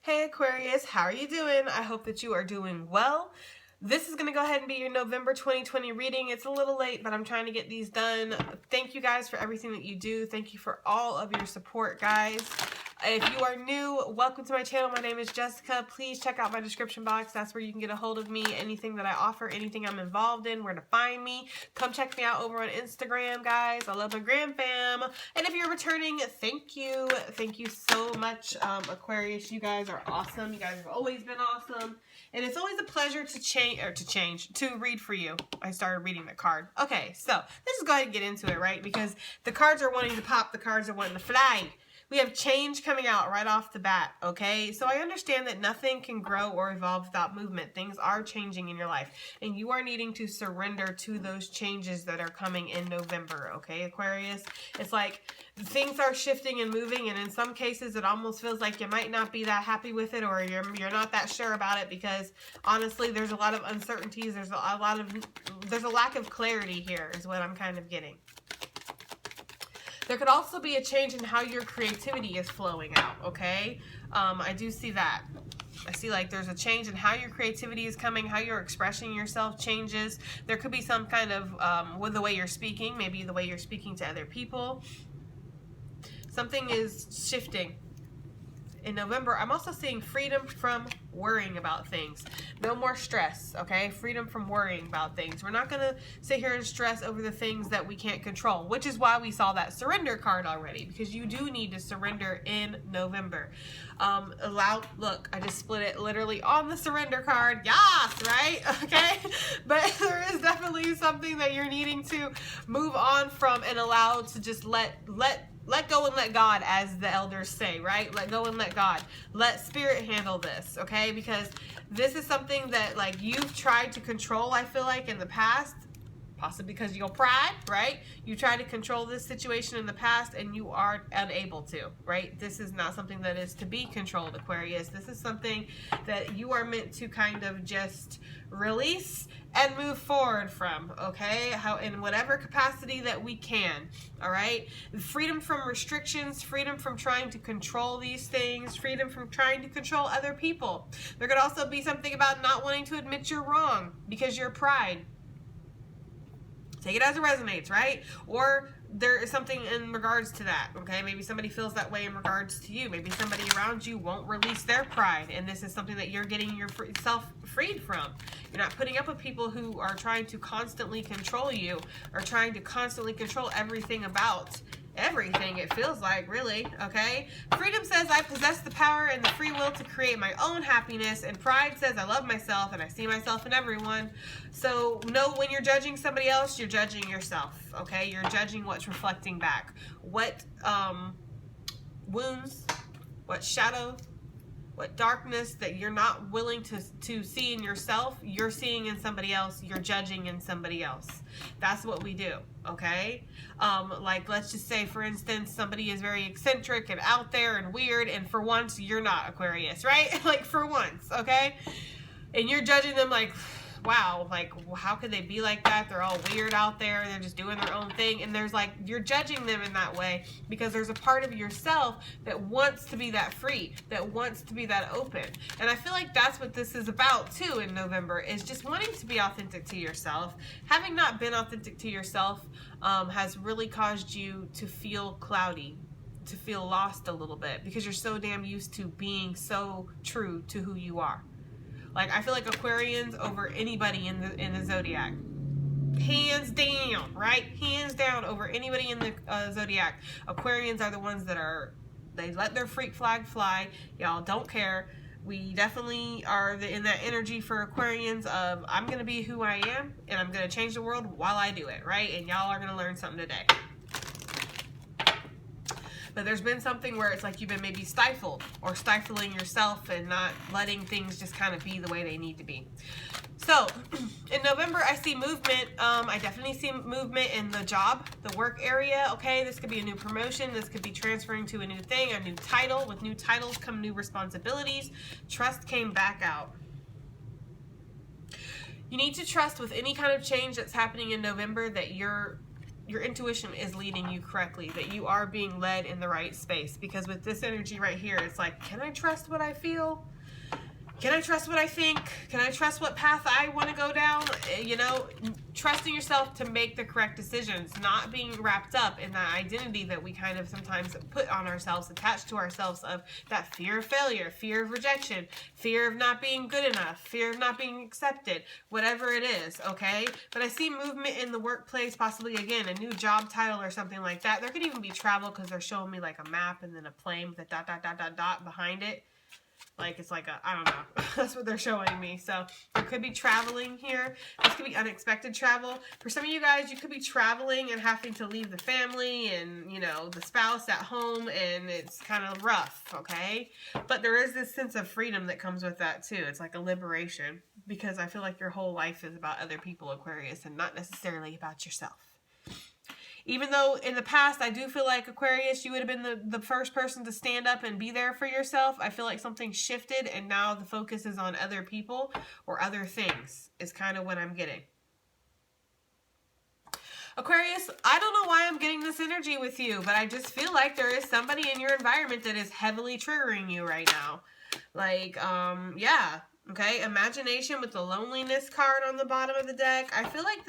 Hey Aquarius, how are you doing? I hope that you are doing well. This is going to go ahead and be your November 2020 reading. It's a little late, but I'm trying to get these done. Thank you guys for everything that you do. Thank you for all of your support, guys. If you are new, welcome to my channel. My name is Jessica. Please check out my description box. That's where you can get a hold of me, anything that I offer, anything I'm involved in, where to find me. Come check me out over on Instagram, guys. I love my gram fam. And if you're returning, thank you. Thank you so much, Aquarius. You guys are awesome. You guys have always been awesome. And it's always a pleasure to read for you. I started reading the card. Okay, so let's just go ahead and get into it, right? Because the cards are wanting to pop, the cards are wanting to fly. We have change coming out right off the bat, okay? So I understand that nothing can grow or evolve without movement. Things are changing in your life, and you are needing to surrender to those changes that are coming in November, okay, Aquarius? It's like things are shifting and moving, and in some cases it almost feels like you might not be that happy with it, or you're not that sure about it, because honestly there's a lot of uncertainties, there's a lack of clarity here is what I'm kind of getting. There could also be a change in how your creativity is flowing out, okay? I do see that. I see like there's a change in how your creativity is coming, how you're expressing yourself changes. There could be some kind of, with the way you're speaking, maybe the way you're speaking to other people. Something is shifting. In November, I'm also seeing freedom from worrying about things. No more stress, okay? Freedom from worrying about things. We're not going to sit here and stress over the things that we can't control, which is why we saw that surrender card already, because you do need to surrender in November. Look, I just split it literally on the surrender card. Yes, right? Okay? But there is definitely something that you're needing to move on from and allow to just let go and let God, as the elders say, right? Let go and let God. Let spirit handle this, okay? Because this is something that, like, you've tried to control, I feel like, in the past, possibly because of your pride, right? You tried to control this situation in the past and you are unable to, right? This is not something that is to be controlled, Aquarius. This is something that you are meant to kind of just release and move forward from, okay? In whatever capacity that we can, all right? Freedom from restrictions, freedom from trying to control these things, freedom from trying to control other people. There could also be something about not wanting to admit you're wrong because your pride. Take it as it resonates, right? Or there is something in regards to that, okay? Maybe somebody feels that way in regards to you. Maybe somebody around you won't release their pride, and this is something that you're getting yourself freed from. You're not putting up with people who are trying to constantly control you, or trying to constantly control everything about everything, it feels like, really, okay? Freedom says I possess the power and the free will to create my own happiness, and pride says I love myself and I see myself in everyone. So know when you're judging somebody else, you're judging yourself, okay? You're judging what's reflecting back. What wounds, what shadow, what darkness that you're not willing to see in yourself, you're seeing in somebody else, you're judging in somebody else. That's what we do, okay? Like, let's just say, for instance, somebody is very eccentric and out there and weird, and for once, you're not, Aquarius, right? Like, for once, okay? And you're judging them like, wow, like, how could they be like that? They're all weird out there. They're just doing their own thing. And there's like, you're judging them in that way because there's a part of yourself that wants to be that free, that wants to be that open. And I feel like that's what this is about too in November, is just wanting to be authentic to yourself. Having not been authentic to yourself has really caused you to feel cloudy, to feel lost a little bit, because you're so damn used to being so true to who you are. Like, I feel like Aquarians over anybody in the zodiac, hands down, right? Hands down over anybody in the zodiac. Aquarians are the ones that they let their freak flag fly. Y'all don't care. We definitely are in that energy for Aquarians of, I'm gonna be who I am and I'm gonna change the world while I do it, right? And y'all are gonna learn something today. But there's been something where it's like you've been maybe stifled or stifling yourself and not letting things just kind of be the way they need to be. So in November, I see movement. I definitely see movement in the job, the work area. Okay, this could be a new promotion. This could be transferring to a new thing, a new title. With new titles come new responsibilities. Trust came back out. You need to trust with any kind of change that's happening in November that you're your intuition is leading you correctly, that you are being led in the right space. Because with this energy right here, it's like, can I trust what I feel? Can I trust what I think? Can I trust what path I want to go down? You know, trusting yourself to make the correct decisions, not being wrapped up in that identity that we kind of sometimes put on ourselves, attached to ourselves, of that fear of failure, fear of rejection, fear of not being good enough, fear of not being accepted, whatever it is, okay? But I see movement in the workplace, possibly, again, a new job title or something like that. There could even be travel, because they're showing me like a map and then a plane with a dot, dot, dot, dot, dot behind it. Like, it's like a, I don't know. That's what they're showing me. So there could be traveling here. This could be unexpected travel. For some of you guys, you could be traveling and having to leave the family and, you know, the spouse at home, and it's kind of rough, okay? But there is this sense of freedom that comes with that too. It's like a liberation, because I feel like your whole life is about other people, Aquarius, and not necessarily about yourself. Even though in the past, I do feel like, Aquarius, you would have been the first person to stand up and be there for yourself. I feel like something shifted, and now the focus is on other people or other things, is kind of what I'm getting. Aquarius, I don't know why I'm getting this energy with you, but I just feel like there is somebody in your environment that is heavily triggering you right now. Like, yeah. Okay, imagination with the loneliness card on the bottom of the deck. I feel like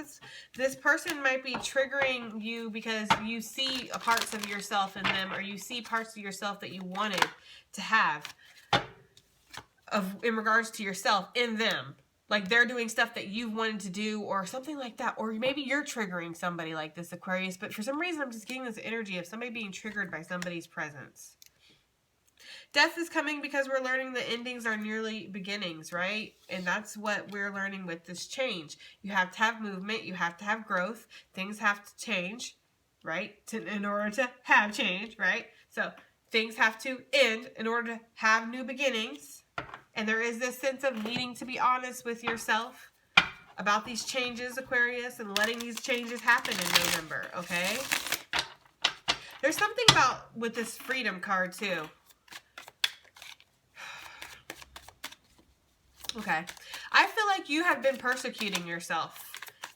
this person might be triggering you because you see parts of yourself in them, or you see parts of yourself that you wanted to have in regards to yourself in them. Like they're doing stuff that you've wanted to do or something like that. Or maybe you're triggering somebody like this, Aquarius. But for some reason, I'm just getting this energy of somebody being triggered by somebody's presence. Death is coming because we're learning that endings are nearly beginnings, right? And that's what we're learning with this change. You have to have movement. You have to have growth. Things have to change, right? In order to have change, right? So things have to end in order to have new beginnings. And there is this sense of needing to be honest with yourself about these changes, Aquarius, and letting these changes happen in November, okay? There's something about with this freedom card, too. Okay. I feel like you have been persecuting yourself,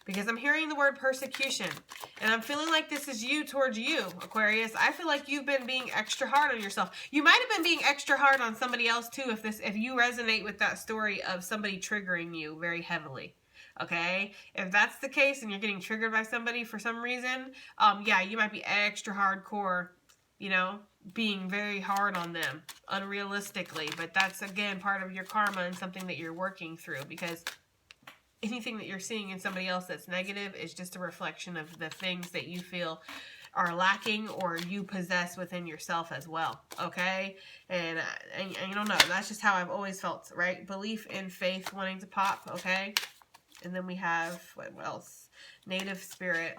because I'm hearing the word persecution, and I'm feeling like this is you towards you, Aquarius. I feel like you've been being extra hard on yourself. You might have been being extra hard on somebody else too, if you resonate with that story of somebody triggering you very heavily. Okay? If that's the case and you're getting triggered by somebody for some reason, yeah, you might be extra hardcore, you know, being very hard on them unrealistically. But that's, again, part of your karma and something that you're working through, because anything that you're seeing in somebody else that's negative is just a reflection of the things that you feel are lacking or you possess within yourself as well, okay? And you don't know. That's just how I've always felt, right? Belief in faith wanting to pop, okay? And then we have, what else? Native spirit.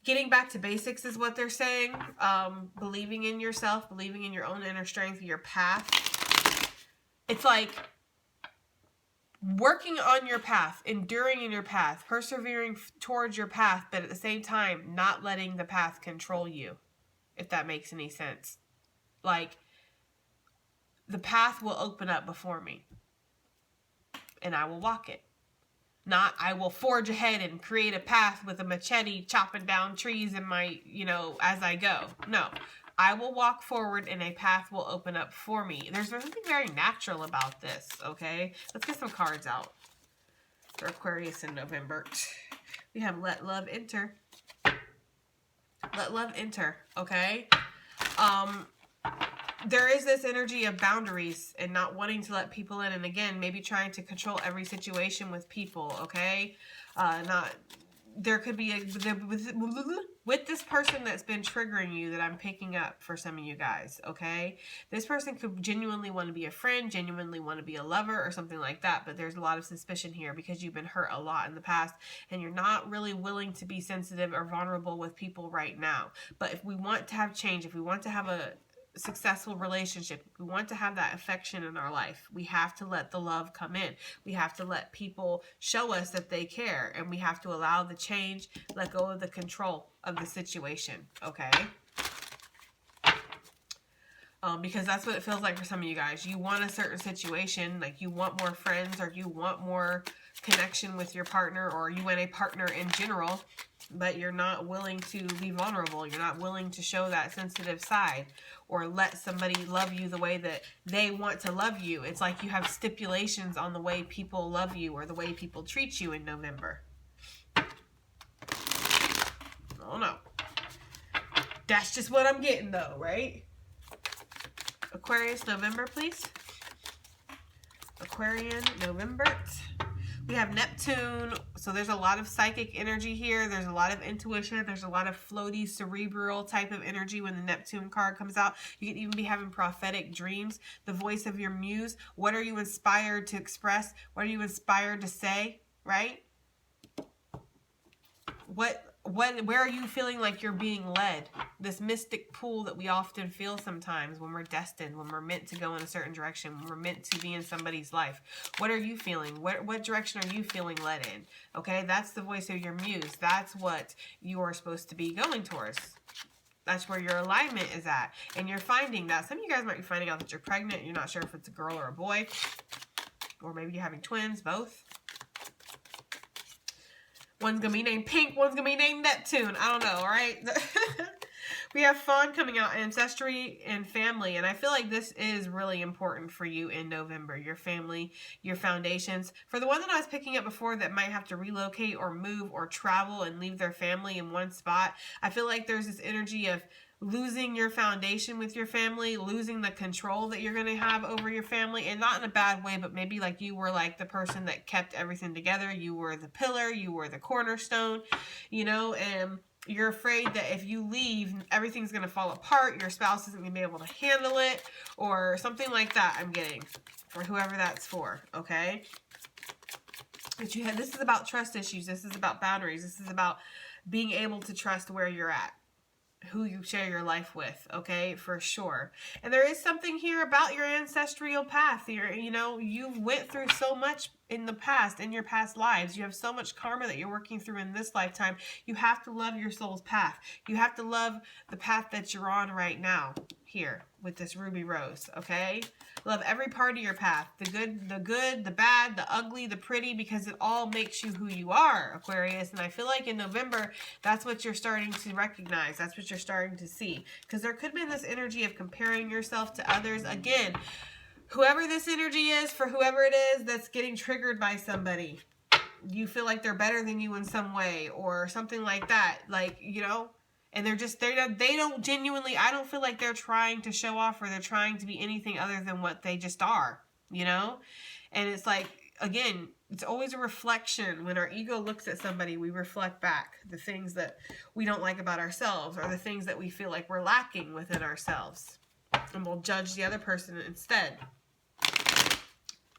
Getting back to basics is what they're saying. Believing in yourself, believing in your own inner strength, your path. It's like working on your path, enduring in your path, persevering towards your path, but at the same time, not letting the path control you, if that makes any sense. Like, the path will open up before me, and I will walk it. Not, I will forge ahead and create a path with a machete chopping down trees in my, you know, as I go. No, I will walk forward and a path will open up for me. There's something very natural about this, okay? Let's get some cards out for Aquarius in November. We have Let Love Enter. Let Love Enter, okay? There is this energy of boundaries and not wanting to let people in. And again, maybe trying to control every situation with people, okay? There could be with this person that's been triggering you that I'm picking up for some of you guys, okay? This person could genuinely want to be a friend, genuinely want to be a lover or something like that, but there's a lot of suspicion here because you've been hurt a lot in the past and you're not really willing to be sensitive or vulnerable with people right now. But if we want to have change, if we want to have a successful relationship, we want to have that affection in our life, we have to let the love come in. We have to let people show us that they care, and we have to allow the change, let go of the control of the situation, okay? Because that's what it feels like for some of you guys. You want a certain situation, like you want more friends or you want more connection with your partner or you want a partner in general, but you're not willing to be vulnerable. You're not willing to show that sensitive side or let somebody love you the way that they want to love you. It's like you have stipulations on the way people love you or the way people treat you in November. Oh no. That's just what I'm getting though, right? Aquarius, November, please. Aquarian, November. We have Neptune, so there's a lot of psychic energy here. There's a lot of intuition. There's a lot of floaty, cerebral type of energy when the Neptune card comes out. You could even be having prophetic dreams. The voice of your muse. What are you inspired to express? What are you inspired to say, right? Where are you feeling like you're being led? This mystic pull that we often feel sometimes when we're destined, when we're meant to go in a certain direction, when we're meant to be in somebody's life. What are you feeling? What direction are you feeling led in? Okay, that's the voice of your muse. That's what you are supposed to be going towards. That's where your alignment is at. And you're finding that. Some of you guys might be finding out that you're pregnant. You're not sure if it's a girl or a boy. Or maybe you're having twins, both. One's going to be named Pink, one's going to be named Neptune. I don't know, right? We have Fawn coming out, ancestry and family. And I feel like this is really important for you in November. Your family, your foundations. For the one that I was picking up before that might have to relocate or move or travel and leave their family in one spot, I feel like there's this energy of losing your foundation with your family, losing the control that you're going to have over your family, and not in a bad way, but maybe like you were like the person that kept everything together. You were the pillar, you were the cornerstone, you know, and you're afraid that if you leave, everything's going to fall apart. Your spouse isn't going to be able to handle it or something like that. I'm getting for whoever that's for. Okay. But this is about trust issues. This is about boundaries. This is about being able to trust where you're at, who you share your life with, okay, for sure. And there is something here about your ancestral path. You went through so much in the past, in your past lives. You have so much karma that you're working through in this lifetime. You have to love your soul's path. You have to love the path that you're on right now here with this ruby rose, okay? Love every part of your path, the good, the bad, the ugly, the pretty, because it all makes you who you are, Aquarius. And I feel like in November, that's what you're starting to recognize. That's what you're starting to see. Because there could be this energy of comparing yourself to others. Again, whoever this energy is, for whoever it is that's getting triggered by somebody, you feel like they're better than you in some way or something like that. Like, you know, and they don't genuinely, I don't feel like they're trying to show off or they're trying to be anything other than what they just are, you know? And it's like, again, it's always a reflection. When our ego looks at somebody, we reflect back the things that we don't like about ourselves or the things that we feel like we're lacking within ourselves. And we'll judge the other person instead.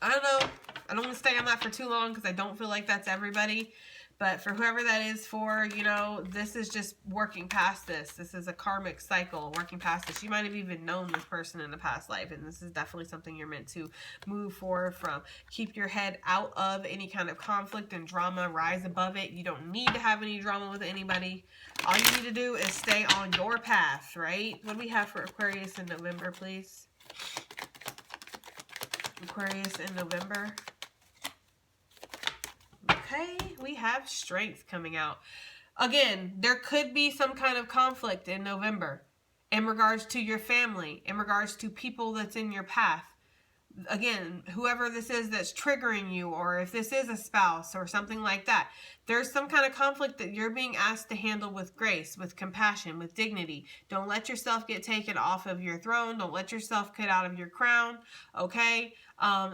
I don't know. I don't want to stay on that for too long because I don't feel like that's everybody. But for whoever that is for, you know, this is just working past this. This is a karmic cycle, working past this. You might have even known this person in a past life, and this is definitely something you're meant to move forward from. Keep your head out of any kind of conflict and drama. Rise above it. You don't need to have any drama with anybody. All you need to do is stay on your path, right? What do we have for Aquarius in November, please? Aquarius in November. Okay, we have strength coming out. Again, there could be some kind of conflict in November in regards to your family, in regards to people that's in your path. Again, whoever this is that's triggering you, or if this is a spouse or something like that, there's some kind of conflict that you're being asked to handle with grace, with compassion, with dignity. Don't let yourself get taken off of your throne. Don't let yourself cut out of your crown, okay?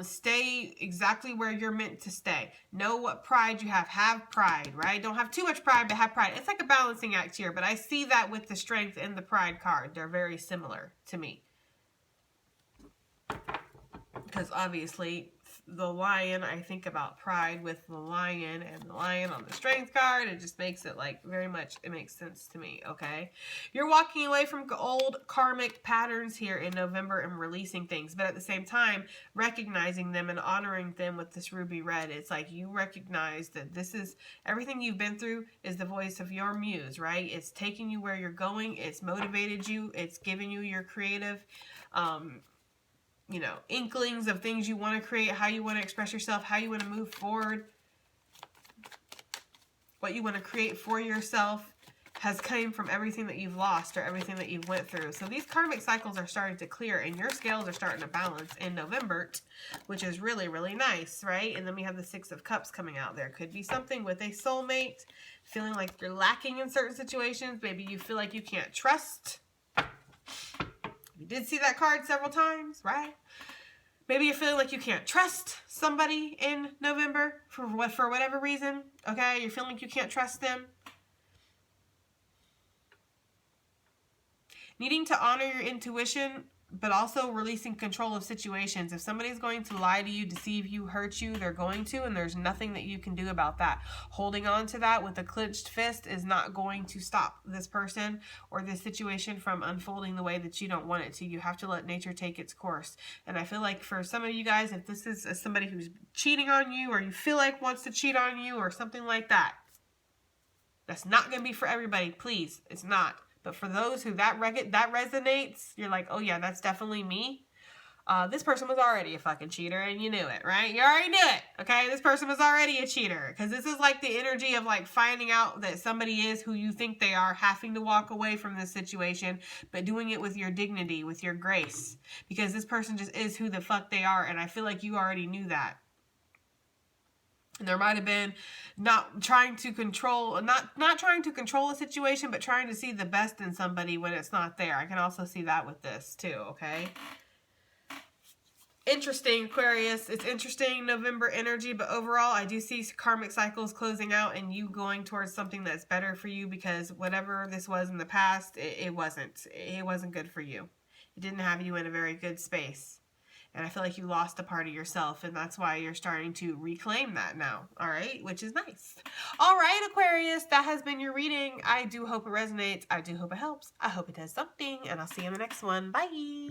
Stay exactly where you're meant to stay. Know what pride you have. Have pride, right? Don't have too much pride, but have pride. It's like a balancing act here, but I see that with the strength and the pride card. They're very similar to me. Because obviously the lion, I think about pride with the lion and the lion on the strength card. It just makes it like very much, it makes sense to me, okay? You're walking away from old karmic patterns here in November and releasing things, but at the same time, recognizing them and honoring them with this ruby red. It's like you recognize that this is, everything you've been through is the voice of your muse, right? It's taking you where you're going. It's motivated you. It's giving you your creative, you know, inklings of things you want to create, how you want to express yourself, how you want to move forward. what you want to create for yourself has come from everything that you've lost or everything that you've went through. So these karmic cycles are starting to clear and your scales are starting to balance in November, which is really, really nice, right? And then we have the Six of Cups coming out. There could be something with a soulmate, feeling like you're lacking in certain situations. Maybe you feel like you can't trust. You did see that card several times, right? Maybe you're feeling like you can't trust somebody in November for whatever reason, okay? You're feeling like you can't trust them. Needing to honor your intuition, but also releasing control of situations. If somebody's going to lie to you, deceive you, hurt you, they're going to, and there's nothing that you can do about that. Holding on to that with a clenched fist is not going to stop this person or this situation from unfolding the way that you don't want it to. You have to let nature take its course. And I feel like for some of you guys, if this is somebody who's cheating on you or you feel like wants to cheat on you or something like that, that's not going to be for everybody. Please, it's not. But for those who that resonates, you're like, oh yeah, that's definitely me. This person was already a fucking cheater and you knew it, right? You already knew it, okay? This person was already a cheater. Because this is like the energy of like finding out that somebody is who you think they are, having to walk away from this situation, but doing it with your dignity, with your grace. Because this person just is who the fuck they are, and I feel like you already knew that. And there might have been not trying to control a situation, but trying to see the best in somebody when it's not there. I can also see that with this too, okay? Interesting, Aquarius. It's interesting November energy, but overall I do see karmic cycles closing out and you going towards something that's better for you, because whatever this was in the past, it wasn't good for you. It didn't have you in a very good space. And I feel like you lost a part of yourself, and that's why you're starting to reclaim that now, all right? Which is nice. All right, Aquarius, that has been your reading. I do hope it resonates. I do hope it helps. I hope it does something, and I'll see you in the next one. Bye.